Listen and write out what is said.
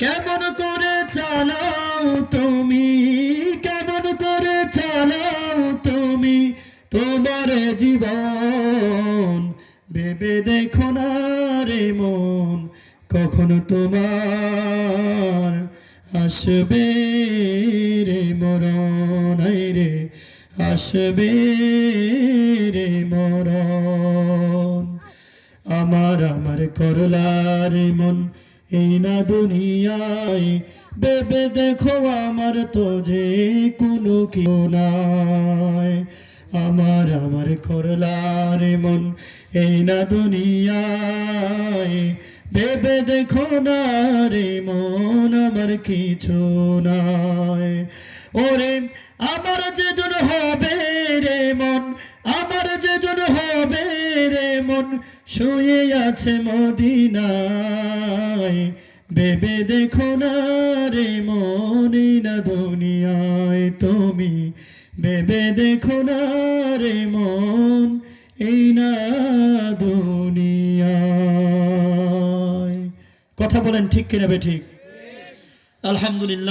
কেমন করে চালাও তুমি, কেমন করে চালাও তুমি তোমার জীবন। ভেবে দেখো না রে মন, কখনো তোমার আসবে রে মরণ। আই রে আসবে রে মরণ। আমার করলার মন এই না দুনিয়ায়, ভেবে দেখো আমার তো যে কোনো কেউ নাই। আমার করলার মন এই না দুনিয়ায়, ভেবে দেখো না রে মন আমার কিছু নাই। ওরে আমার যেজন হবে রে মন, আমার যেজন হবে রে মন, শুয়ে আছে মদিনায়। ভেবে দেখো না রে মন এই না দুনিয়ায় তুমি, ভেবে দেখো না রে মন এই না দুনিয়ায়। কথা বলেন ঠিক কিনা বে ঠিক? আলহামদুলিল্লাহ।